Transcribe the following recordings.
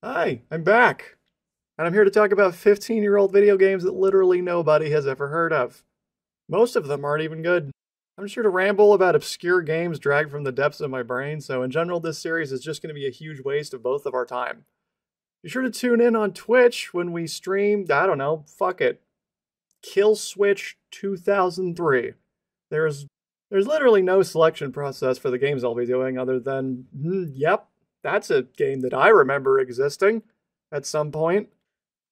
Hi, I'm back, and I'm here to talk about 15-year-old video games that literally nobody has ever heard of. Most of them aren't even good. I'm just here to ramble about obscure games dragged from the depths of my brain, so in general, this series is just going to be a huge waste of both of our time. Be sure to tune in on Twitch when we stream, I don't know, fuck it, Kill Switch 2003. There's literally no selection process for the games I'll be doing other than, yep, that's a game that I remember existing at some point.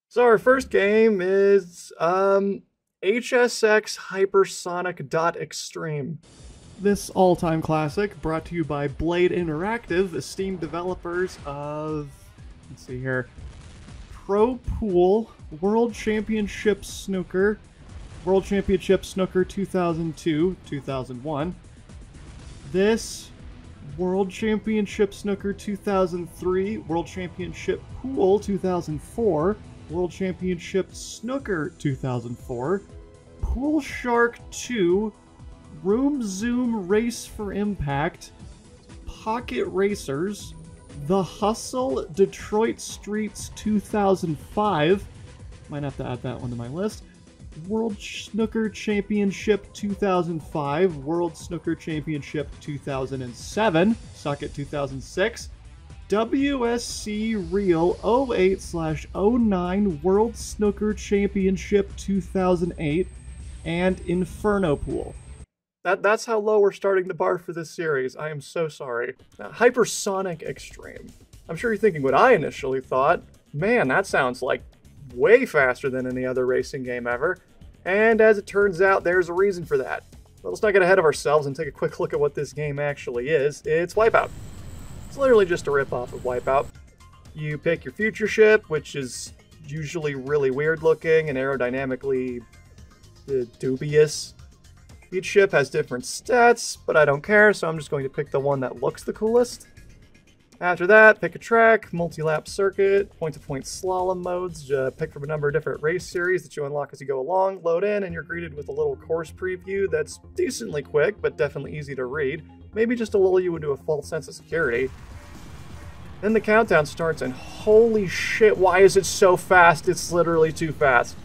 So our first game is HSX Hypersonic Xtreme. This all-time classic brought to you by Blade Interactive, esteemed developers of, let's see here, Pro Pool, World Championship Snooker, World Championship Snooker 2002, 2001. This World Championship Snooker 2003, World Championship Pool 2004, World Championship Snooker 2004, Pool Shark 2, Room Zoom Race for Impact, Pocket Racers, The Hustle Detroit Streets 2005, might have to add that one to my list, World Snooker Championship 2005, World Snooker Championship 2007, Suck It 2006, WSC Real 08/09 World Snooker Championship 2008, and Inferno Pool. That's how low we're starting the bar for this series. I am so sorry. Now, Hypersonic Xtreme. I'm sure you're thinking what I initially thought. Man, that sounds like way faster than any other racing game ever. And as it turns out, there's a reason for that. But let's not get ahead of ourselves and take a quick look at what this game actually is. It's Wipeout. It's literally just a rip-off of Wipeout. You pick your future ship, which is usually really weird looking and aerodynamically dubious. Each ship has different stats, but I don't care, so I'm just going to pick the one that looks the coolest. After that, pick a track, multi-lap circuit, point-to-point slalom modes, pick from a number of different race series that you unlock as you go along, load in, and you're greeted with a little course preview that's decently quick, but definitely easy to read, maybe just to lull you into a false sense of security. Then the countdown starts, and holy shit, why is it so fast? It's literally too fast.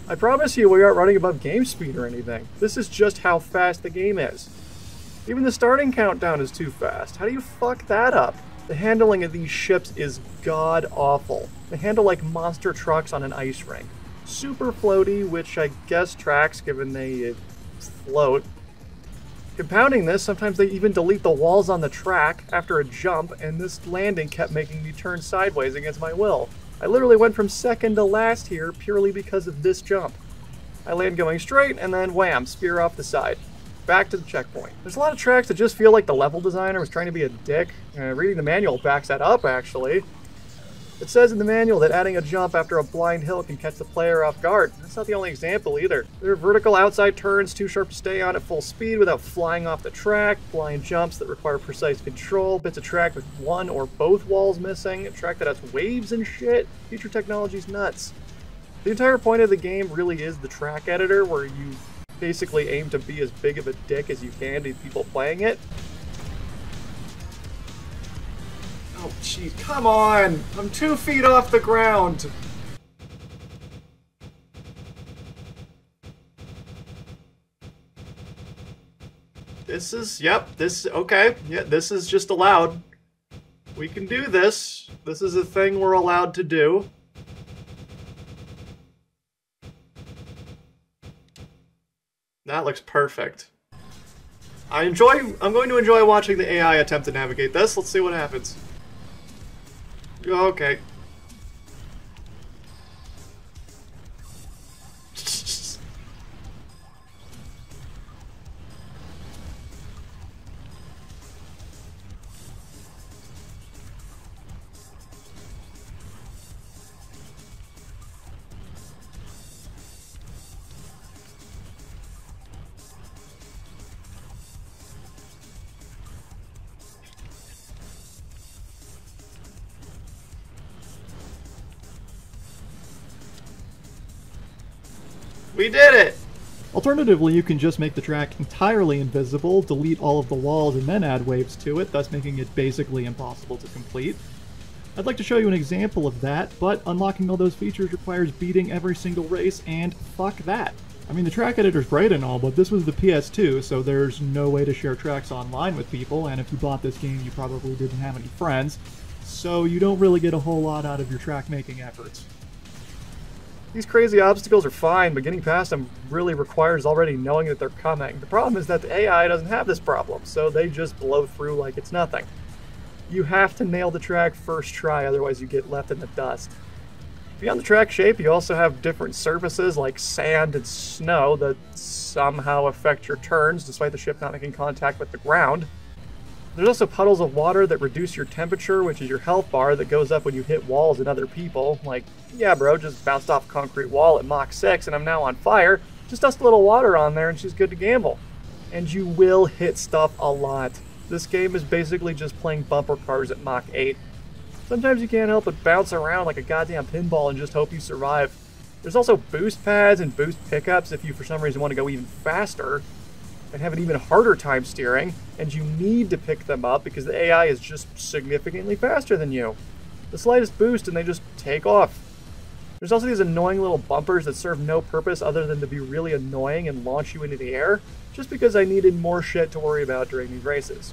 I promise you we aren't running above game speed or anything. This is just how fast the game is. Even the starting countdown is too fast. How do you fuck that up? The handling of these ships is god-awful. They handle like monster trucks on an ice rink. Super floaty, which I guess tracks given they float. Compounding this, sometimes they even delete the walls on the track after a jump, and this landing kept making me turn sideways against my will. I literally went from second to last here purely because of this jump. I land going straight, and then wham, spear off the side. Back to the checkpoint. There's a lot of tracks that just feel like the level designer was trying to be a dick. Reading the manual backs that up, actually. It says in the manual that adding a jump after a blind hill can catch the player off guard. That's not the only example either. There are vertical outside turns too sharp to stay on at full speed without flying off the track, blind jumps that require precise control, bits of track with one or both walls missing, a track that has waves and shit. Future technology's nuts. The entire point of the game really is the track editor, where you basically aim to be as big of a dick as you can to people playing it. Oh, jeez, come on! I'm 2 feet off the ground! This is, okay. Yeah, this is just allowed. We can do this. This is a thing we're allowed to do. That looks perfect. I'm going to enjoy watching the AI attempt to navigate this. Let's see what happens. Okay. We did it! Alternatively, you can just make the track entirely invisible, delete all of the walls, and then add waves to it, thus making it basically impossible to complete. I'd like to show you an example of that, but unlocking all those features requires beating every single race, and fuck that. I mean, the track editor's great and all, but this was the PS2, so there's no way to share tracks online with people, and if you bought this game, you probably didn't have any friends, so you don't really get a whole lot out of your track-making efforts. These crazy obstacles are fine, but getting past them really requires already knowing that they're coming. The problem is that the AI doesn't have this problem, so they just blow through like it's nothing. You have to nail the track first try, otherwise you get left in the dust. Beyond the track shape, you also have different surfaces like sand and snow that somehow affect your turns, despite the ship not making contact with the ground. There's also puddles of water that reduce your temperature, which is your health bar that goes up when you hit walls and other people. Like, yeah bro, just bounced off a concrete wall at Mach 6 and I'm now on fire. Just dust a little water on there and she's good to gamble. And you will hit stuff a lot. This game is basically just playing bumper cars at Mach 8. Sometimes you can't help but bounce around like a goddamn pinball and just hope you survive. There's also boost pads and boost pickups if you for some reason want to go even faster and have an even harder time steering, and you need to pick them up because the AI is just significantly faster than you. The slightest boost and they just take off. There's also these annoying little bumpers that serve no purpose other than to be really annoying and launch you into the air, just because I needed more shit to worry about during these races.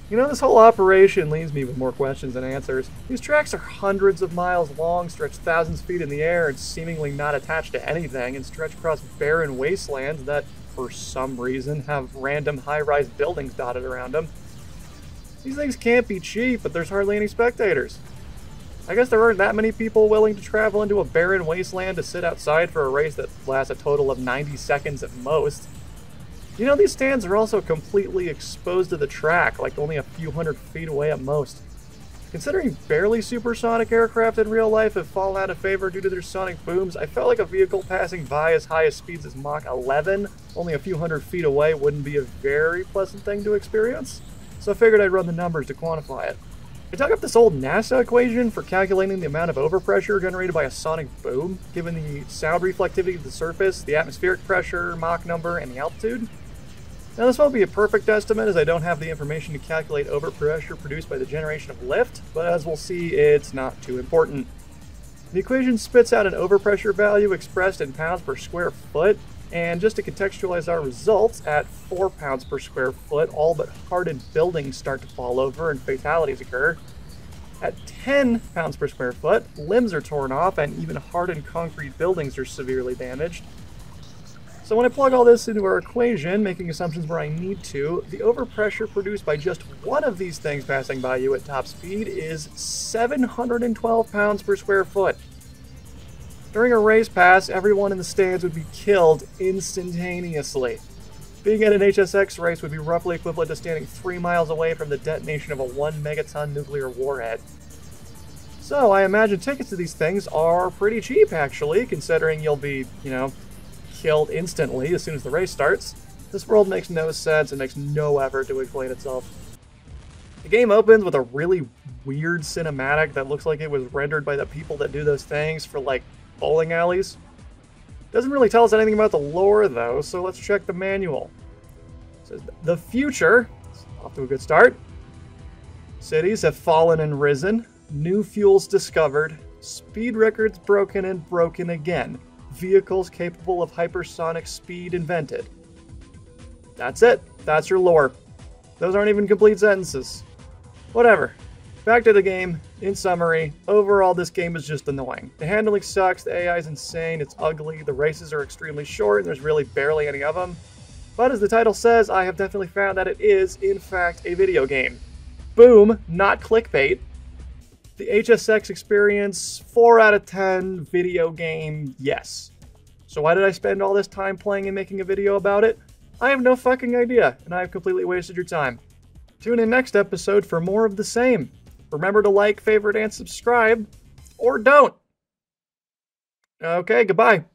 You know, this whole operation leaves me with more questions than answers. These tracks are hundreds of miles long, stretch thousands of feet in the air, and seemingly not attached to anything, and stretch across barren wastelands that, for some reason, have random high-rise buildings dotted around them. These things can't be cheap, but there's hardly any spectators. I guess there aren't that many people willing to travel into a barren wasteland to sit outside for a race that lasts a total of 90 seconds at most. You know, these stands are also completely exposed to the track, like only a few hundred feet away at most. Considering barely supersonic aircraft in real life have fallen out of favor due to their sonic booms, I felt like a vehicle passing by as high as speeds as Mach 11, only a few hundred feet away, wouldn't be a very pleasant thing to experience. So I figured I'd run the numbers to quantify it. I dug up this old NASA equation for calculating the amount of overpressure generated by a sonic boom, given the sound reflectivity of the surface, the atmospheric pressure, Mach number, and the altitude. Now this won't be a perfect estimate as I don't have the information to calculate overpressure produced by the generation of lift, but as we'll see, it's not too important. The equation spits out an overpressure value expressed in pounds per square foot, and just to contextualize our results, at 4 pounds per square foot, all but hardened buildings start to fall over and fatalities occur. At 10 pounds per square foot, limbs are torn off and even hardened concrete buildings are severely damaged. So when I plug all this into our equation, making assumptions where I need to, the overpressure produced by just one of these things passing by you at top speed is 712 pounds per square foot. During a race pass, everyone in the stands would be killed instantaneously. Being at an HSX race would be roughly equivalent to standing 3 miles away from the detonation of a 1 megaton nuclear warhead. So I imagine tickets to these things are pretty cheap actually, considering you'll be, killed instantly as soon as the race starts. This world makes no sense and makes no effort to explain itself. The game opens with a really weird cinematic that looks like it was rendered by the people that do those things for like bowling alleys. Doesn't really tell us anything about the lore though, so let's check the manual. It says the future, off to a good start. Cities have fallen and risen, new fuels discovered, speed records broken and broken again. Vehicles capable of hypersonic speed invented. That's it. That's your lore. Those aren't even complete sentences. Whatever. Back to the game. In summary, overall this game is just annoying. The handling sucks, the AI is insane, it's ugly, the races are extremely short, and there's really barely any of them. But as the title says, I have definitely found that it is, in fact, a video game. Boom, not clickbait. The HSX experience, 4 out of 10, video game, yes. So why did I spend all this time playing and making a video about it? I have no fucking idea, and I have completely wasted your time. Tune in next episode for more of the same. Remember to like, favorite, and subscribe, or don't. Okay, goodbye.